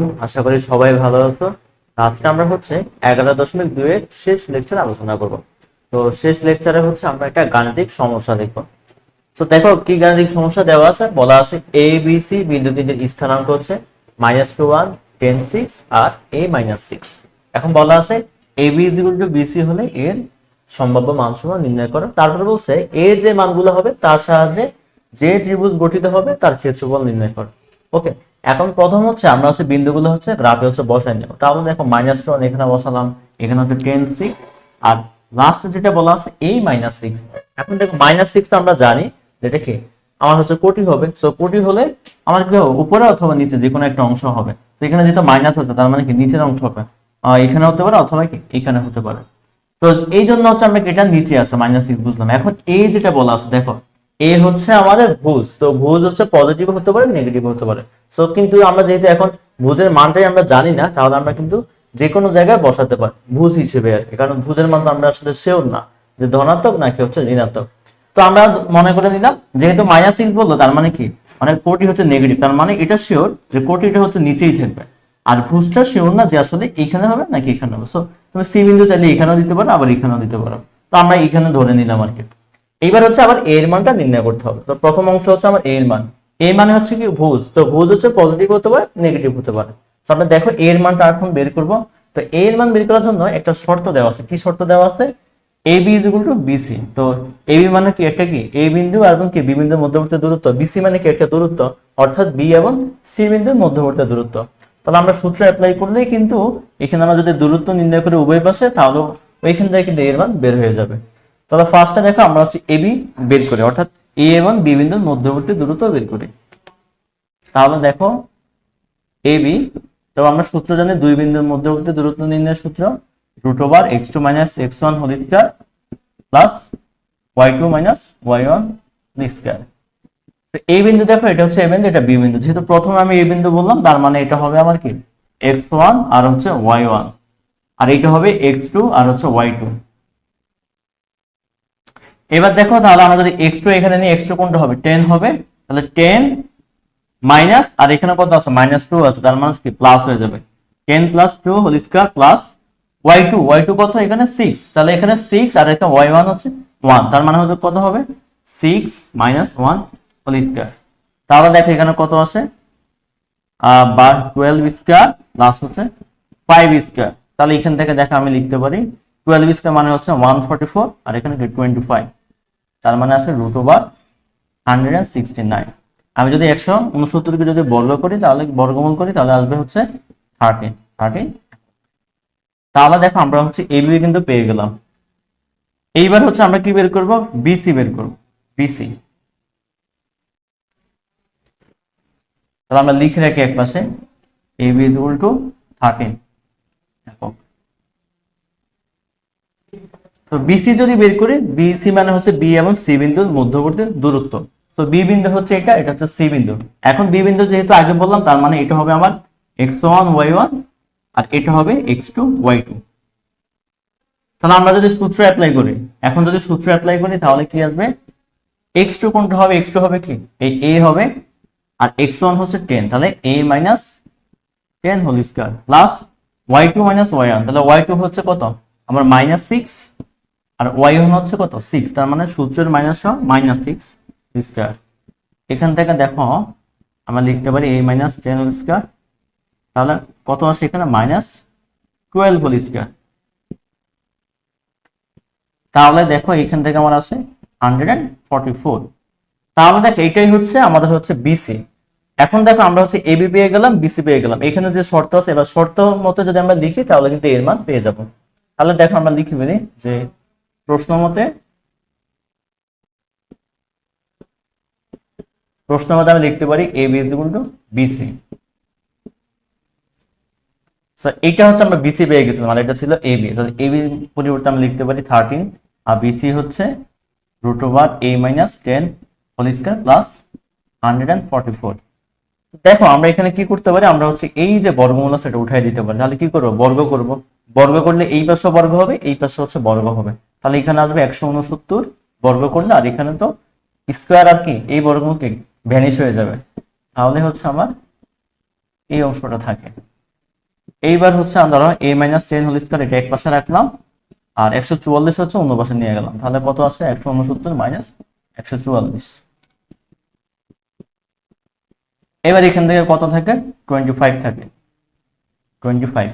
আলাইকুম, আশা করি সবাই ভালো আছো। আজকে আমরা 11.2 এর শেষ লেকচার আলোচনা করব। তো শেষ লেকচারে আমরা একটা গাণিতিক সমস্যা দেখব। তো দেখো কি গাণিতিক সমস্যা দেওয়া আছে, বলা আছে এ বি সি বিন্দু তিনটির স্থানাঙ্ক -2 1 10 6 আর a -6। এখন বলা আছে এ বি বিসি হলে এর সম্ভাব্য মানসমূহ নির্ণয় করো। তারপর বলছে এ যে মানগুলো হবে তার সাহায্যে যে ত্রিভুজ গঠিত হবে তার ক্ষেত্রফল নির্ণয় করো। ওকে, এখন প্রথম আমরা বিন্দুগুলো গ্রাফে বসাই নেব। তাহলে দেখো -1 এখানে বসালাম, এখানে 10 6 আর লাস্ট যেটা বলা আছে a -6। এখন দেখো -6 তো আমরা জানি যেটা কি আমার কোটি হবে। সো কোটি হলে আমার কি হবে, উপরে অথবা নিচে যে কোনো একটা অংশ হবে। তো এখানে যেহেতু মাইনাস আছে তার মানে কি নিচের অংশ হবে, এখানে হতে পারে অথবা কি এখানে হতে পারে। তো এই জন্য আমরা এটা নিচে আছে -6 বুঝলাম। এখন এ যেটা বলা আছে দেখো এ আমাদের ভুজ। তো ভুজ পজিটিভ হতে পারে, নেগেটিভ হতে পারে। সো কিন্তু আমরা যেহেতু এখন ভুজের মানটাই আমরা জানি না, তাহলে আমরা কিন্তু যে কোনো জায়গায় বসাতে পারি ভুজ হিসেবে আর কি। কারণ ভুজের মান তো আমরা আসলে শিওর না যে ধনাত্মক নাকি ঋণাত্মক। তো আমরা মনে করে নিলাম যেহেতু -6 বললো তার মানে কি মানে কোটি নেগেটিভ, তার মানে এটা শিওর যে কোটিটা নিচেই থাকবে। আর ভুজটা শিওর না যে আসলে এখানে হবে নাকি এখানে হবে। সো তুমি সি বিন্দু চাইলে এখানেও দিতে পারো, আবার এখানেও দিতে পারো। তো আমরা এখানে ধরে নিলাম আর কি। এইবার আবার এর মানটা নির্ণয় করতে হবে। তো প্রথম অংশ আমার এর মান। এর মানে কি ভুজ। তো ভুজ পজিটিভ হতে পারে, নেগেটিভ হতে পারে। তো আমরা দেখো এর মানটা এখন বের করব। তো এর মান বের করার জন্য একটা শর্ত দেওয়া আছে। কি শর্ত দেওয়া আছে? AB = BC। তো AB মানে কি একটা কি A বিন্দু আর কি B বিন্দুর মধ্যবর্তী দূরত্ব, BC মানে কি একটা দূরত্ব, অর্থাৎ B এবং C বিন্দুর মধ্যবর্তী দূরত্ব। তাহলে আমরা সূত্র অ্যাপ্লাই করলেই কিন্তু এখানে আমরা যদি দূরত্ব নির্ণয় করি উভয় পাশে, তাহলে ওইখান থেকে কিন্তু এর মান বের হয়ে যাবে। তাহলে ফার্স্টে দেখো আমরা AB বের করি, অর্থাৎ A এবং B বিন্দুর মধ্যবর্তী দূরত্ব বের করি। তাহলে দেখো AB, তো আমরা সূত্র জানি দুই বিন্দুর মধ্যবর্তী দূরত্ব নির্ণয়ের সূত্র √x2 - x1 whole square plus y2 - y1 square. তো এই বিন্দু দেখো এটা A বিন্দু, এটা B বিন্দু। যেহেতু প্রথমে আমি A বিন্দু বললাম তার মানে এটা হবে আমার কি x1 আর y1, আর এটা হবে x2 আর y2। এবার দেখো তাহলে আমরা যদি x2 এখানে নিই, x2 কোনটা হবে 10 হবে। তাহলে 10 মাইনাস আর এখানে কত আছে -2 আছে, তার মানে কি প্লাস হয়ে যাবে 10 + 2 হোল স্কয়ার প্লাস y2 কত এখানে 6। তাহলে এখানে 6 আর এখানে y1 1, তার মানে কত হবে 6 - 1 হোল স্কয়ার। তাহলে দেখো এখানে কত আসে 12 স্কয়ার প্লাস 5 স্কয়ার। তাহলে এখান থেকে দেখো আমি লিখতে পারি 12 স্কয়ার মানে 144 আর এখানে 25, তার মানে আসে √169। আমি যদি 169 কে যদি বর্গ করি তাহলে বর্গমূল করি তাহলে আসবে 13। তাহলে দেখো আমরা এবি কিন্তু পেয়ে গেলাম। এইবার আমরা কি বের করব, বিসি বের করব। বিসি তাহলে আমরা লিখে রাখি একপাশে এবি = 13 একক। তো বিসি যদি বের করি, বিসি মানে বি এবং সি বিন্দুর মধ্যবর্তী দূরত্ব। তো বি বিন্দু এটা সি বিন্দু। এখন বি বিন্দু যেহেতু আগে বললাম তার মানে এটা হবে আমার x1 y1 আর এটা হবে x2 y2। তাহলে আমরা যদি সূত্র অ্যাপ্লাই করি, এখন যদি সূত্র অ্যাপ্লাই করি তাহলে কি আসবে x2 কোনটা হবে, x2 হবে কি এই a হবে, আর x1 10, তাহলে a - 10 whole square plus y2 - y1। তাহলে y2 কত আমার -6 আর y1 কত 6, তার মানে সূত্রের মাইনাস সহ -6 স্কয়ার। এখান থেকে দেখো আমরা লিখতে পারি a - 10 হোল স্কয়ার। তাহলে কত আসে এখানে -12 হোল স্কয়ার। তাহলে দেখো এখান থেকে আমার আসে 144। তাহলে দেখো এটাই আমাদের বিসি। এখন দেখো আমরা এবি পেয়ে গেলাম, বিসি পেয়ে গেলাম। এখানে যে শর্ত আছে, এবার শর্ত মতে যদি আমরা লিখি তাহলে কিন্তু এর মান পেয়ে যাব। তাহলে দেখো আমরা লিখে ফেলি যে প্রশ্ন মতে আমি লিখতে পারি এবি = বিসি। এটা আমরা বিসি পেয়ে গেছিলাম, মানে এটা ছিল এবি। তাহলে এবি পরিবর্তে আমরা লিখতে পারি 13 আর BC √a - 10 whole square plus 144। দেখো আমরা এখানে কি করতে পারি, আমরা এই যে বর্গমূল আছে এটা উঠাই দিতে পারি। তাহলে কি করব, বর্গ করব। বর্গ করলে এই পাশে বর্গ হবে, এই পাশে বর্গ হবে। তাহলে এখানে আসবে 169 বর্গ করলে, আর এখানে তো স্কয়ার আর কি এই বর্গমূল কি ভ্যানিশ হয়ে যাবে। তাহলে আমার এই অংশটা থাকে। এইবার হচ্ছে আমরা ধরো a মাইনাস 10 হোল স্কয়ার এটা এক পাশে রাখলাম, আর 144 হচ্ছে অন্য পাশে নিয়ে গেলাম, তাহলে কত আসে 169 মাইনাস 144। এবার এখান থেকে কত থাকে 25 থাকে, 25।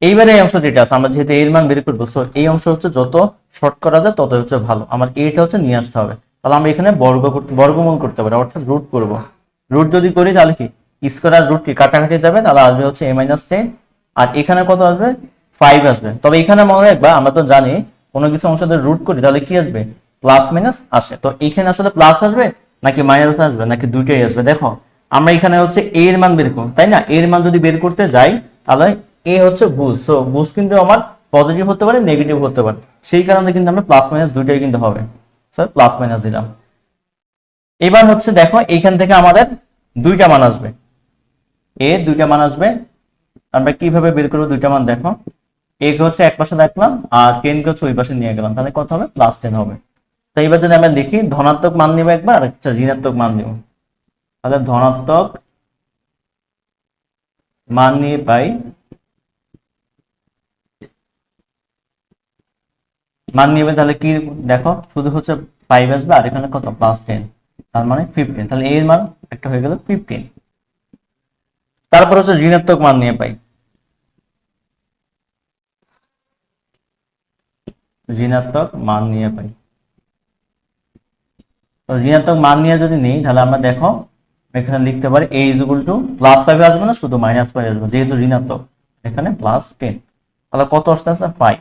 এইবারে এই অংশ যেটা আছে আমরা যেহেতু এর মান বের করবো, সো এই অংশ হচ্ছে যত শর্ট করা যায় তত হচ্ছে ভালো, আমার এটা হচ্ছে নিয়ে আসতে হবে। তাহলে আমরা এখানে বর্গমূল করতে পারি, অর্থাৎ রুট করব। রুট যদি করি তাহলে কি স্কয়ার আর রুট কি কাটাকাটি যাবে, তাহলে আসবে হচ্ছে a মাইনাস 10, আর এখানে কত আসবে 5 আসবে। তবে এখানে মনে রাখবা আমরা তো জানি কোনো কিছু অংশ যদি রুট করি তাহলে কি আসবে প্লাস মাইনাস আসে, তো এখানে আসলে প্লাস আসবে নাকি মাইনাস আসবে নাকি দুইটাই আসবে। দেখো আমরা এখানে হচ্ছে a এর মান বের করব, তাই না, এর মান যদি বের করতে যাই তাহলে এ হচ্ছে বুঝ, সো বুঝ কিন্তু আমার পজিটিভ হতে পারে নেগেটিভ হতে পারে, সেই কারণে কিন্তু আমরা প্লাস মাইনাস দুইটাই কিন্তু হবে, সো প্লাস মাইনাস দিলাম। এবার হচ্ছে দেখো এইখান থেকে আমাদের দুইটা মান আসবে, এ দুইটা মান আসবে, আমরা কিভাবে বের করবো দুইটা মান দেখো, এ কে হচ্ছে এক পাশে রাখলাম আর 10 কে হচ্ছে ওই পাশে নিয়ে গেলাম, তাহলে কত হবে প্লাস 10 হবে। তো এবার যদি আমরা দেখি ধনাত্মক মান নিব একবার আর একটা ঋণাত্মক মান নিব, তাহলে ধনাত্মক মান নিয়ে পাই, মান নিবে তাহলে কি দেখো শুধু হচ্ছে 5 আসবে আর এখানে কত প্লাস 10, তার মানে 15, তাহলে এর মান একটা হয়ে গেল 15। তারপর হচ্ছে ঋণাত্মক মান নিয়ে পাই, ঋণাত্মক মান নিয়ে পাই। তো ঋণাত্মক মান নিয়ে যদি নেই তাহলে আমরা দেখো এখানে লিখতে পারি a is equal to plus 5 আসবে না, শুধু মাইনাস 5 আসবে, যেহেতু ঋণাত্মক এখানে প্লাস 10, তাহলে কত আসতে আছে 5।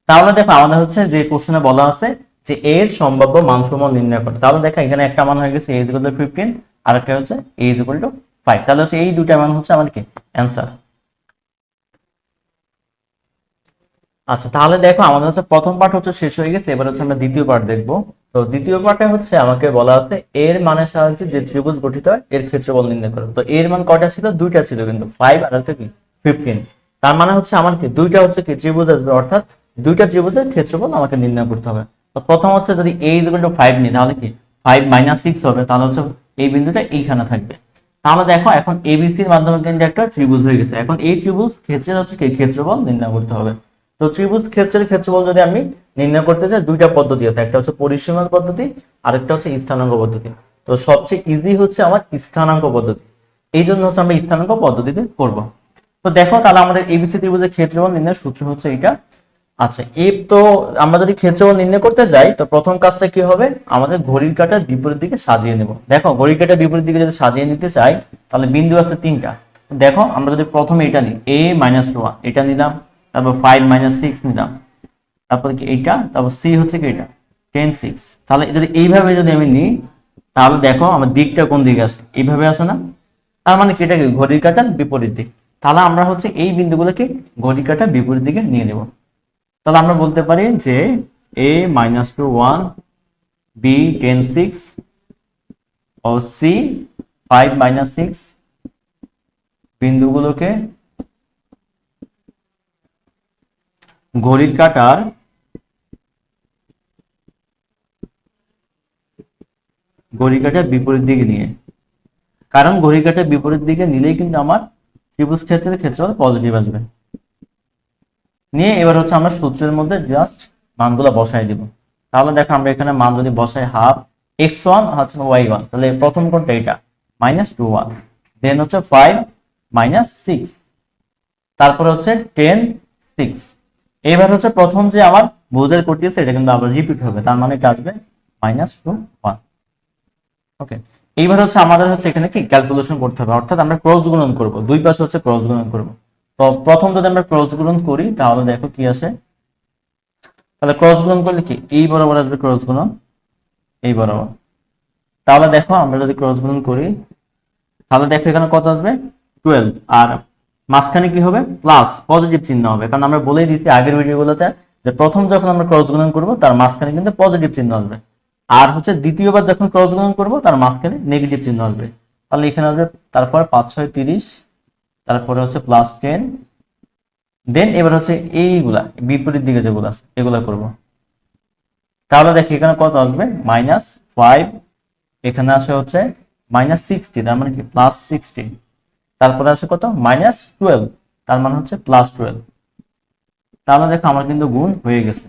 তাহলে দেখো আমাদের হচ্ছে যে কোশ্চেনে বলা আছে যে এর সম্ভাব্য মানসমূহ নির্ণয় করতে, তাহলে দেখো এখানে একটা মান হয়ে গেছে a ইজ ইকুয়াল টু 15 আর একটা হচ্ছে a ইজ ইকুয়াল টু 5, তাহলে হচ্ছে এই দুইটা মান হচ্ছে আমাদের কি অ্যানসার। আচ্ছা তাহলে দেখো আমাদের হচ্ছে প্রথম পার্ট হচ্ছে শেষ হয়ে গেছে, এবার হচ্ছে আমরা দ্বিতীয় পার্ট দেখবো। তো দ্বিতীয় পার্টে হচ্ছে আমাকে বলা আছে এর মানের সাহায্যে যে ত্রিভুজ গঠিত হয় এর ক্ষেত্রফল নির্ণয় করো। তো এর মান কয়টা ছিল, দুইটা ছিল কিন্তু 5 আর একটা কি 15, তার মানে হচ্ছে আমার কি দুইটা হচ্ছে কি ত্রিভুজ আসবে, অর্থাৎ দুইটা ত্রিভুজের ক্ষেত্রফল আমাকে নির্ণয় করতে হবে। তো প্রথম হচ্ছে যদি a ইজ ইকুয়াল টু 5 নিই তাহলে কি 5 মাইনাস 6 হবে, তাহলে হচ্ছে এই বিন্দুটা এইখানে থাকবে। তাহলে দেখো এখন এবিসির মাধ্যমে কিন্তু একটা ত্রিভুজ হয়ে গেছে, এখন এই ত্রিভুজ ক্ষেত্রের হচ্ছে কি ক্ষেত্রফল নির্ণয় করতে হবে। তো ত্রিভুজ ক্ষেত্রের ক্ষেত্রফল যদি আমি নির্ণয় করতে চাই দুইটা পদ্ধতি আছে, একটা হচ্ছে পরিসীমার পদ্ধতি আর একটা হচ্ছে স্থানাঙ্ক পদ্ধতি। তো সবচেয়ে ইজি হচ্ছে আমার স্থানাঙ্ক পদ্ধতি, এই জন্য হচ্ছে আমরা স্থানাঙ্ক পদ্ধতিতে করব। তো দেখো তাহলে আমাদের এবিসি ত্রিভুজের ক্ষেত্রফল নির্ণয়ের সূত্র হচ্ছে এটা। আচ্ছা তো আমরা যদি ক্ষেত্রফল নির্ণয় করতে যাই তো প্রথম কাজটা কি হবে, আমাদের ঘড়ির কাঁটার বিপরীত দিকে সাজিয়ে নেব। দেখো ঘড়ির কাঁটার বিপরীত দিকে যদি সাজিয়ে নিতে চাই তাহলে বিন্দু আছে তিনটা। দেখো আমরা যদি প্রথমে এটা নিই a মাইনাস 1 এটা নিলাম, তারপর 5 মাইনাস 6 নিলাম, তারপর কি এইটা, তারপর সি হচ্ছে কি এটা 10 6। তাহলে যদি এইভাবে যদি আমি নিই তাহলে দেখো আমার দিকটা কোন দিকে আছে, এইভাবে আসে না, তার মানে কি এটা কি ঘড়ির কাঁটার বিপরীত দিক। তাহলে আমরা হচ্ছে এই বিন্দুগুলোকে ঘড়ির কাঁটার বিপরীত দিকে নিয়ে নেব। তাহলে আমরা বলতে পারি যে a মাইনাস 2 1, b 10 6 ও c 5 মাইনাস 6 বিন্দুগুলোকে ঘড়ির কাঁটার বিপরীত দিকে নিয়ে, কারণ ঘড়ির কাঁটার বিপরীত দিকে নিলেই কিন্তু আমার ত্রিভুজ ক্ষেত্রের ক্ষেত্রফল পজিটিভ আসবে। নিয়ে এবার হচ্ছে আমরা সূত্রের মধ্যে জাস্ট মানগুলো বসাই দিব। তাহলে দেখো আমরা এখানে মান যদি বসাই হাফ x1 হচ্ছে y1, তাহলে প্রথম কোণটা এটা মাইনাস 2 1, দেন হচ্ছে 5 মাইনাস 6, তারপরে হচ্ছে 10 6। এবার হচ্ছে প্রথম যে আমার ভুজের কোণটি আছে এটা কিন্তু আবার রিপিট হবে, তার মানে এটা আসবে মাইনাস 2 1। ওকে, এইবার হচ্ছে আমাদের হচ্ছে এখানে কি ক্যালকুলেশন করতে হবে, অর্থাৎ আমরা ক্রস গুণন করব, দুই পাশে হচ্ছে ক্রস গুণন করব। তো প্রথম যদি আমরা ক্রস গুণন করি তাহলে দেখো কি আসে, তাহলে ক্রস গুণন করলে কি এই বরাবর আসবে ক্রস গুণন এই বরাবর। তাহলে দেখো আমরা যদি ক্রস গুণন করি তাহলে দেখো এখানে কত আসবে 12, আর মাঝখানে কি হবে প্লাস পজিটিভ চিহ্ন হবে, কারণ আমরা বলেই দিয়েছি আগের ভিডিওগুলোতে যে প্রথম যখন আমরা ক্রস গুণন করব তার মাঝখানে কিন্তু পজিটিভ চিহ্ন আসবে, আর হচ্ছে দ্বিতীয়বার যখন ক্রস গুণন করব তার মাঝখানে নেগেটিভ চিহ্ন আসবে। তাহলে এখানে আসবে তারপর 5 6 30, তারপরে হচ্ছে প্লাস 10, দেন এবার হচ্ছে এইগুলা বিপরীত দিকে যেগুলো আছে এগুলা করব। তাহলে দেখি এখানে কত আসবে মাইনাস 5, এখানে আসে হচ্ছে মাইনাস 60, তার মানে কি প্লাস 60, তারপরে আসে কত মাইনাস 12, তার মানে হচ্ছে +12। তাহলে দেখো আমার কিন্তু গুণ হয়ে গেছে।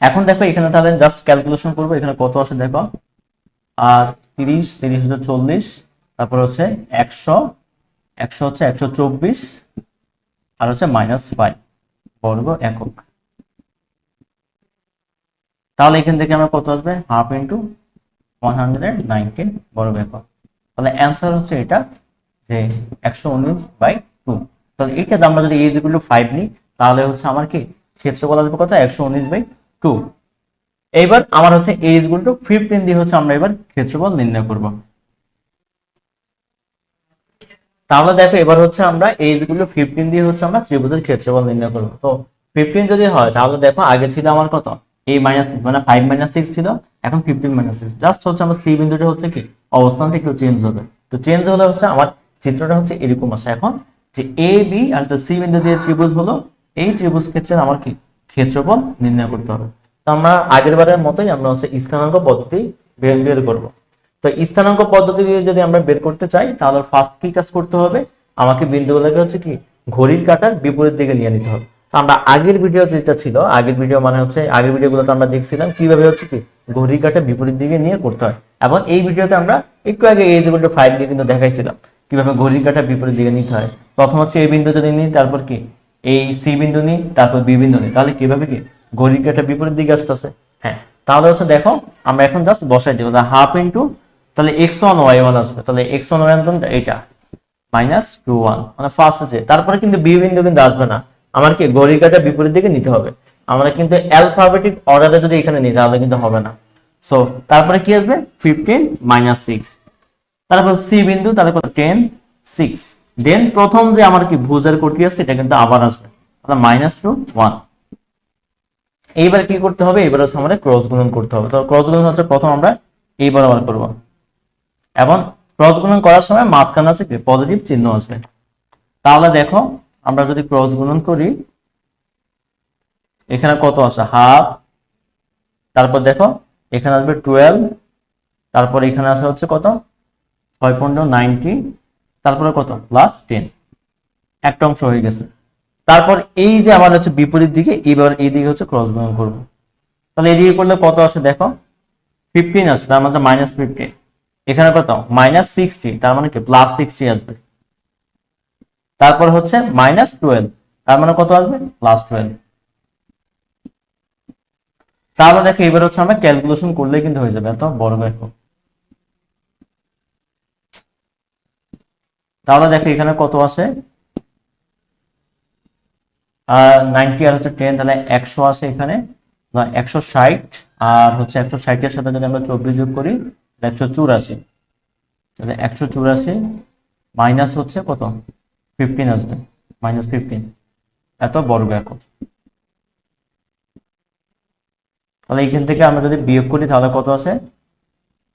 এখন দেখো এখানে তাহলে জাস্ট ক্যালকুলেশন করবো, এখানে কত আসে দেখো, আর 30 30 হচ্ছে 40, তারপর হচ্ছে 100, 100 হচ্ছে 124, আর হচ্ছে -5 বর্গ একক। তাহলে এখান থেকে আমরা কত আসবে, হাফ ইন্টু 119 বর্গ একক। তাহলে অ্যান্সার হচ্ছে এটা যে 119/2। তাহলে এটা আমরা যদি a=5 নিই তাহলে হচ্ছে আমার কি ক্ষেত্রফল আসবে কত, 119/2। এইবার আমার হচ্ছে a=15 দিয়ে হচ্ছে আমরা এবার ক্ষেত্রফল নির্ণয় করব। তাহলে দেখো এবার হচ্ছে আমরা a=15 দিয়ে হচ্ছে আমরা ত্রিভুজের ক্ষেত্রফল নির্ণয় করব। তো 15 যদি হয় তাহলে দেখো আগে ছিল আমার কত, a মাইনাস মানে 5 - 6 ছিল, এখন 15 - 6। জাস্ট হচ্ছে আমার সি বিন্দুটা হচ্ছে কি অবস্থানটা একটু চেঞ্জ হবে। তো চেঞ্জ হলে হচ্ছে আমার চিত্রটা হচ্ছে এরকম আসে। এখন যে এ বি আর সি বিন্দু দিয়ে ত্রিভুজ হলো, এই ত্রিভুজ ক্ষেত্রে আমার কি ক্ষেত্রফল নির্ণয় করতে হবে। তো আমরা আগের বারের মতোই আমরা হচ্ছে স্থানাঙ্ক পদ্ধতি বের করব। তো স্থানাঙ্ক পদ্ধতি দিয়ে যদি আমরা বের করতে চাই তাহলে ফার্স্ট কি কাজ করতে হবে, আমাকে বিন্দুগুলোকে হচ্ছে কি ঘড়ির কাঁটার বিপরীত দিকে নিয়ে নিতে হবে। তো আমরা আগের ভিডিও যেটা ছিল, আগের ভিডিও মানে হচ্ছে আগের ভিডিওগুলোতে আমরা দেখছিলাম কিভাবে হচ্ছে কি ঘড়ির কাঁটা বিপরীত দিকে নিয়ে করতে হয়, এবং এই ভিডিওতে আমরা একটু আগে a=5 দিয়ে কিন্তু দেখাইছিলাম কিভাবে ঘড়ির কাঁটা বিপরীত দিকে নিতে হয়। প্রথম হচ্ছে এই বিন্দু যদি নিই, তারপর কি এই সি বিন্দু নিই, তারপর বি বিন্দু নিই, তাহলে কিভাবে কি ঘড়ির কাঁটা বিপরীত দিকে আসতেছে। হ্যাঁ, তাহলে হচ্ছে দেখো আমরা এখন জাস্ট বসাই দেবো, হাফ ইন্টু তাহলে x1 y1 আসবে। তাহলে x1 y1 কোনটা, এটা -21 মানে ফার্স্ট আছে। তারপরে কিন্তু বি বিন্দু কিন্তু আসবে না, আমার কি ঘড়ির কাঁটা বিপরীত দিকে নিতে হবে। আমরা কিন্তু অ্যালফাবেটিক অর্ডারে যদি এখানে নিই তাহলে কিন্তু হবে না। সো তারপরে কি আসবে 15 - 6, তারপর সি বিন্দু, তাহলে কত 10 6, দেন প্রথম যে আমার কি ভুজের কোটি আছে এটা কিন্তু আবার আসবে, তাহলে -2 1। এইবার কি করতে হবে, এবার হচ্ছে আমাদের ক্রস গুণন করতে হবে। তো ক্রস গুণন হচ্ছে প্রথম আমরা এই বরাবর করব, এবং ক্রস গুণন করার সময় মাঝখানে হচ্ছে কি পজিটিভ চিহ্ন আসবে। তাহলে দেখো আমরা যদি ক্রস গুণন করি, এখানে কত আসে হাফ, তারপর দেখো এখানে আসবে 12, তারপর এখানে আসে হচ্ছে কত 6.90, তারপরে কত +10, একটা অংশ হয়ে গেছে। তারপর এই যে আমার হচ্ছে বিপরীত দিকে, এবার এই দিকে হচ্ছে ক্রস গুণন করব। তাহলে এদিকে করলে কত আসে দেখো 15 আসে, তার মানে -15। এখানে কত -60, তার মানে কি +60 আসবে। তারপর হচ্ছে -12, তার মানে কত আসবে +12। তাহলে দেখো এবার হচ্ছে আমরা ক্যালকুলেশন করলেই কিন্তু হয়ে যাবে এত বড় একক। তাহলে দেখো এখানে কত আসে 90 আর হচ্ছে 10, তাহলে 100 আসে এখানে, 160, আর হচ্ছে 160 এর সাথে যদি আমরা 24 যোগ করি 184, তাহলে 184 মাইনাস হচ্ছে কত 15 আসবে, -15 এত বর্গ একক। তাহলে এইখান থেকে আমরা যদি বিয়োগ করি তাহলে কত আসে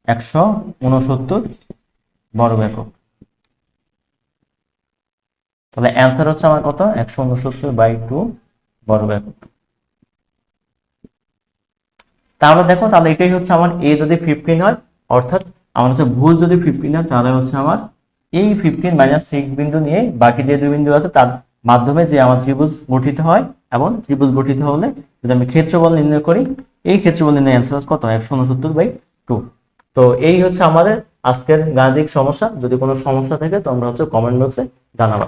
169 বর্গ একক। তাহলে অ্যান্সার হচ্ছে আমার কত 169/2 বর্গ একক। তাহলে দেখো, তাহলে এটাই হচ্ছে আমার এ যদি 15 হয়, অর্থাৎ আমার হচ্ছে ভুল যদি 15 হয়, তাহলে হচ্ছে আমার এই 15 - 6 বিন্দু নিয়ে বাকি যে দুই বিন্দু আছে তার মাধ্যমে যে আমার ত্রিভুজ গঠিত হয়, এবং ত্রিভুজ গঠিত হলে যদি আমি ক্ষেত্রফল নির্ণয় করি, এই ক্ষেত্রফল নির্ণয় অ্যান্সার কত 169/2। তো এই হচ্ছে আমাদের আজকের গাণিতিক সমস্যা। যদি কোনো সমস্যা থাকে তোমরা হচ্ছে কমেন্ট বক্সে জানাবা।